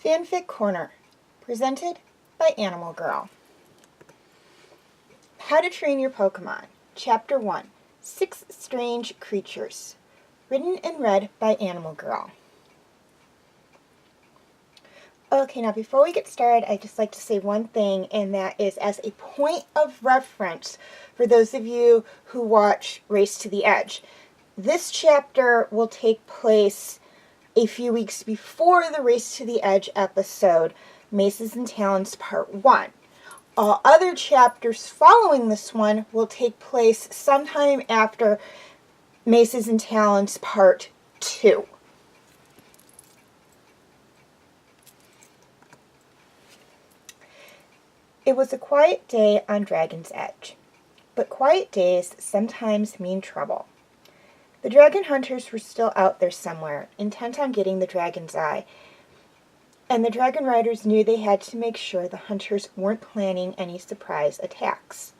Fanfic Corner, presented by Animal Girl. How to Train Your Pokemon, Chapter 1, 6 Strange Creatures, written and read by Animal Girl. Okay, now before we get started, I'd just like to say one thing, and that is as a point of reference for those of you who watch Race to the Edge. This chapter will take place a few weeks before the Race to the Edge episode, Maces and Talons Part 1. All other chapters following this one will take place sometime after Maces and Talons Part 2. It was a quiet day on Dragon's Edge, but quiet days sometimes mean trouble. The dragon hunters were still out there somewhere, intent on getting the dragon's eye, and the dragon riders knew they had to make sure the hunters weren't planning any surprise attacks.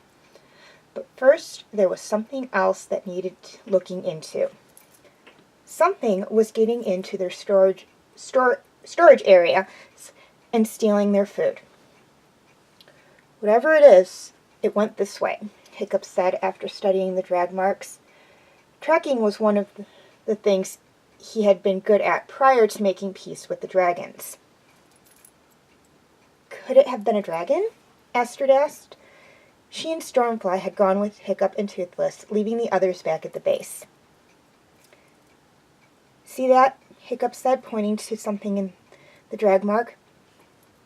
But first, there was something else that needed looking into. Something was getting into their storage area and stealing their food. Whatever it is, it went this way, Hiccup said after studying the drag marks. Tracking was one of the things he had been good at prior to making peace with the dragons. Could it have been a dragon? Astrid asked. She and Stormfly had gone with Hiccup and Toothless, leaving the others back at the base. See that? Hiccup said, pointing to something in the drag mark.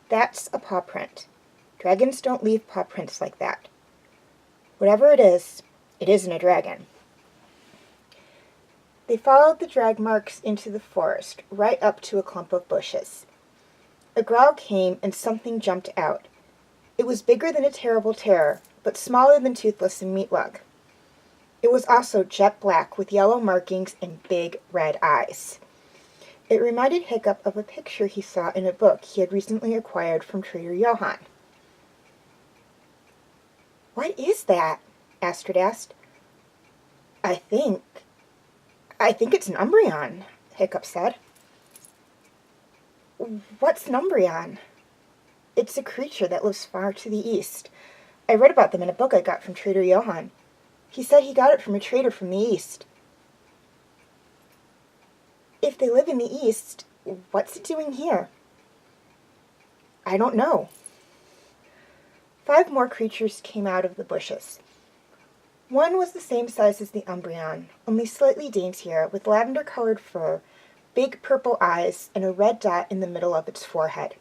That's a paw print. Dragons don't leave paw prints like that. Whatever it isn't a dragon. They followed the drag marks into the forest, right up to a clump of bushes. A growl came and something jumped out. It was bigger than a terrible terror, but smaller than Toothless and Meatlug. It was also jet black with yellow markings and big red eyes. It reminded Hiccup of a picture he saw in a book he had recently acquired from Trader Johann. What is that? Astrid asked. I think it's an Umbreon, Hiccup said. What's an Umbreon? It's a creature that lives far to the east. I read about them in a book I got from Trader Johann. He said he got it from a trader from the east. If they live in the east, what's it doing here? I don't know. 5 more creatures came out of the bushes. One was the same size as the Umbreon, only slightly daintier, with lavender-colored fur, big purple eyes, and a red dot in the middle of its forehead.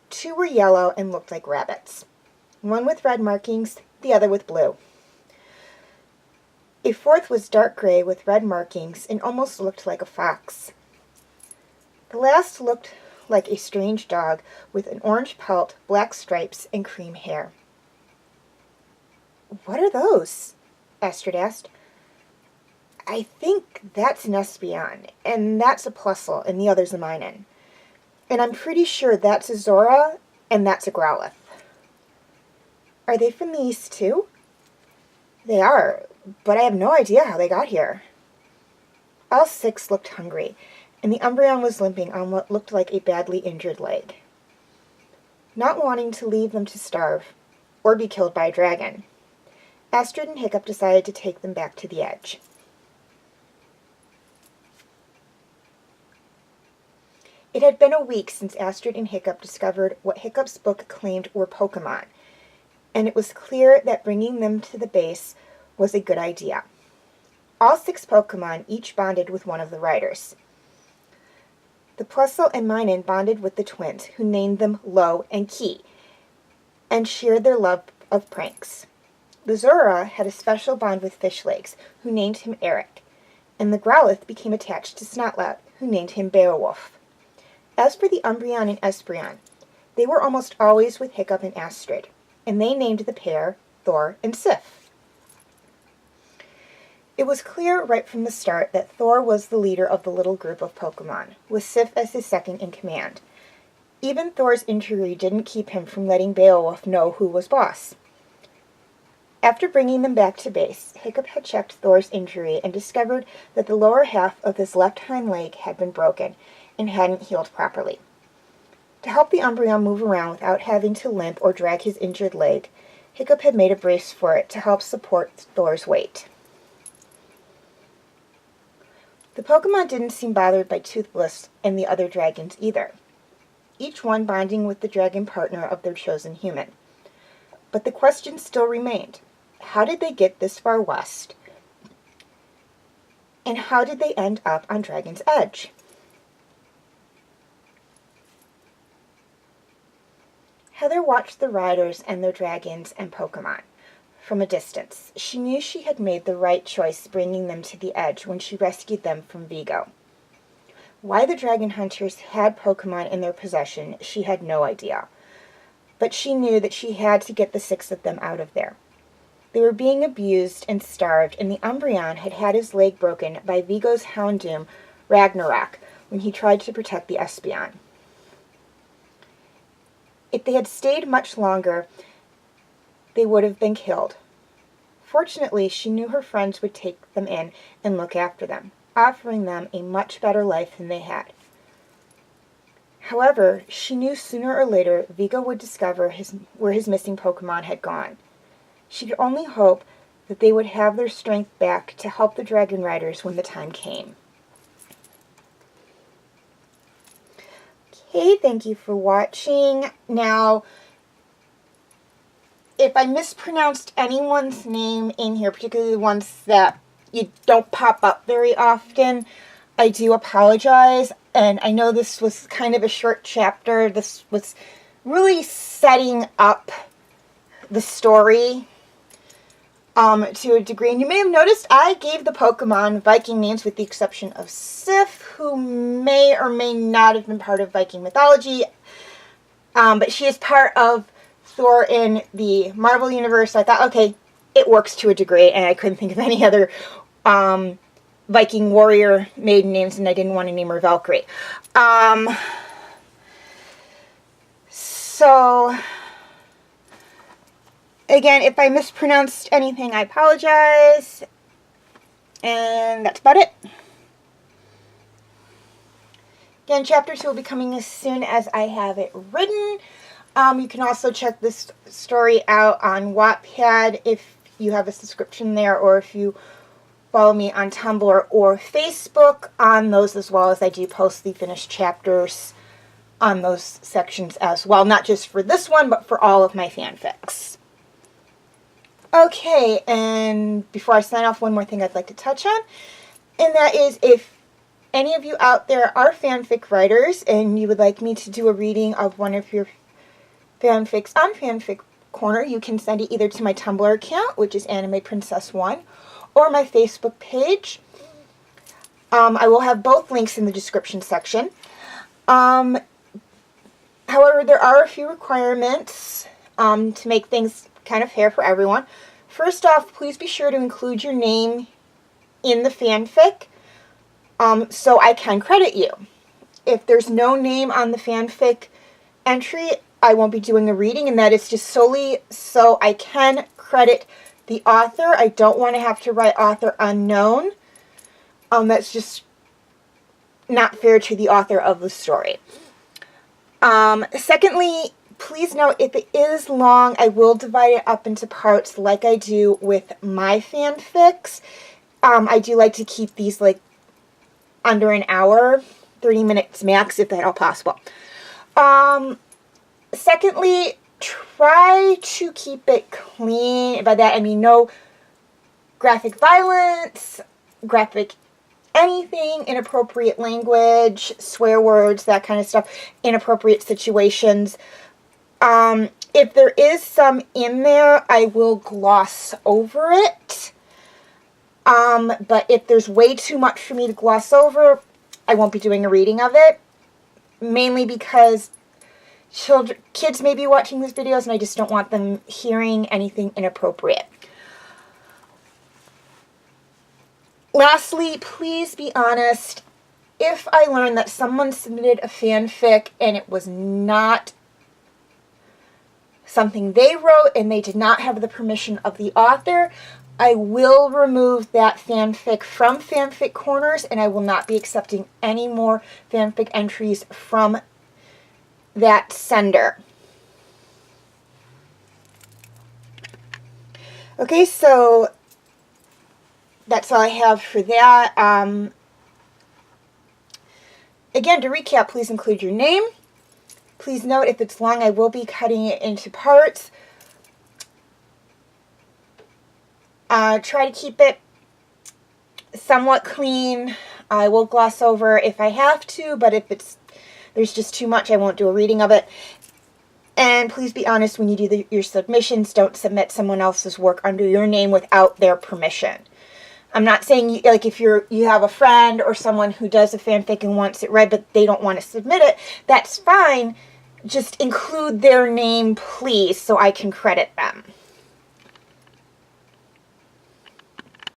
2 were yellow and looked like rabbits. One with red markings, the other with blue. A 4th was dark gray with red markings and almost looked like a fox. The last looked like a strange dog with an orange pelt, black stripes, and cream hair. What are those? Astrid asked. I think that's an Espeon, and that's a Plusle, and the other's a Minun. And I'm pretty sure that's a Zorua, and that's a Growlithe. Are they from the east too? They are, but I have no idea how they got here. All 6 looked hungry, and the Umbreon was limping on what looked like a badly injured leg. Not wanting to leave them to starve, or be killed by a dragon, Astrid and Hiccup decided to take them back to the edge. It had been a week since Astrid and Hiccup discovered what Hiccup's book claimed were Pokemon, and it was clear that bringing them to the base was a good idea. All 6 Pokemon each bonded with one of the riders. The Plusle and Minun bonded with the twins, who named them Lo and Ki, and shared their love of pranks. The Zorua had a special bond with Fishlegs, who named him Eric, and the Growlithe became attached to Snotlout, who named him Beowulf. As for the Umbreon and Espeon, they were almost always with Hiccup and Astrid, and they named the pair Thor and Sif. It was clear right from the start that Thor was the leader of the little group of Pokemon, with Sif as his second in command. Even Thor's injury didn't keep him from letting Beowulf know who was boss. After bringing them back to base, Hiccup had checked Thor's injury and discovered that the lower half of his left hind leg had been broken and hadn't healed properly. To help the Umbreon move around without having to limp or drag his injured leg, Hiccup had made a brace for it to help support Thor's weight. The Pokemon didn't seem bothered by Toothless and the other dragons either, each one bonding with the dragon partner of their chosen human. But the question still remained. How did they get this far west? And how did they end up on Dragon's Edge? Heather watched the riders and their dragons and Pokemon from a distance. She knew she had made the right choice bringing them to the edge when she rescued them from Vigo. Why the dragon hunters had Pokemon in their possession, she had no idea. But she knew that she had to get the 6 of them out of there. They were being abused and starved, and the Umbreon had had his leg broken by Vigo's Houndoom, Ragnarok, when he tried to protect the Espeon. If they had stayed much longer, they would have been killed. Fortunately, she knew her friends would take them in and look after them, offering them a much better life than they had. However, she knew sooner or later Vigo would discover where his missing Pokemon had gone. She could only hope that they would have their strength back to help the Dragon Riders when the time came. Okay, thank you for watching. Now, if I mispronounced anyone's name in here, particularly the ones that you don't pop up very often, I do apologize. And I know this was kind of a short chapter. This was really setting up the story to a degree. And you may have noticed I gave the Pokemon Viking names with the exception of Sif, who may or may not have been part of Viking mythology. But she is part of Thor in the Marvel Universe. I thought, okay, it works to a degree, and I couldn't think of any other Viking warrior maiden names, and I didn't want to name her Valkyrie. So, again, if I mispronounced anything, I apologize. And that's about it. Again, Chapter 2 will be coming as soon as I have it written. You can also check this story out on Wattpad if you have a subscription there, or if you follow me on Tumblr or Facebook on those, as well as I do post the finished chapters on those sections as well. Not just for this one, but for all of my fanfics. Okay, and before I sign off, one more thing I'd like to touch on, and that is if any of you out there are fanfic writers and you would like me to do a reading of one of your fanfics on Fanfic Corner, you can send it either to my Tumblr account, which is Anime Princess 1, or my Facebook page. I will have both links in the description section. However, there are a few requirements to make things kind of fair for everyone. First off, please be sure to include your name in the fanfic so I can credit you. If there's no name on the fanfic entry, I won't be doing a reading, and that is just solely so I can credit the author. I don't want to have to write author unknown. That's just not fair to the author of the story. Secondly, please note, if it is long, I will divide it up into parts like I do with my fanfics. I do like to keep these like under an hour, 30 minutes max, if at all possible. Secondly, try to keep it clean. By that I mean no graphic violence, graphic anything, inappropriate language, swear words, that kind of stuff, inappropriate situations. If there is some in there, I will gloss over it. But if there's way too much for me to gloss over, I won't be doing a reading of it. Mainly because kids may be watching these videos and I just don't want them hearing anything inappropriate. Lastly, please be honest. If I learn that someone submitted a fanfic and it was not something they wrote and they did not have the permission of the author, I will remove that fanfic from Fanfic Corners, and I will not be accepting any more fanfic entries from that sender. Okay, so that's all I have for that. Again, to recap, please include your name. Please note, if it's long, I will be cutting it into parts. Try to keep it somewhat clean. I will gloss over if I have to, but if there's just too much, I won't do a reading of it. And please be honest when you do your submissions. Don't submit someone else's work under your name without their permission. I'm not saying, like, if you have a friend or someone who does a fanfic and wants it read, but they don't want to submit it, that's fine. Just include their name, please, so I can credit them.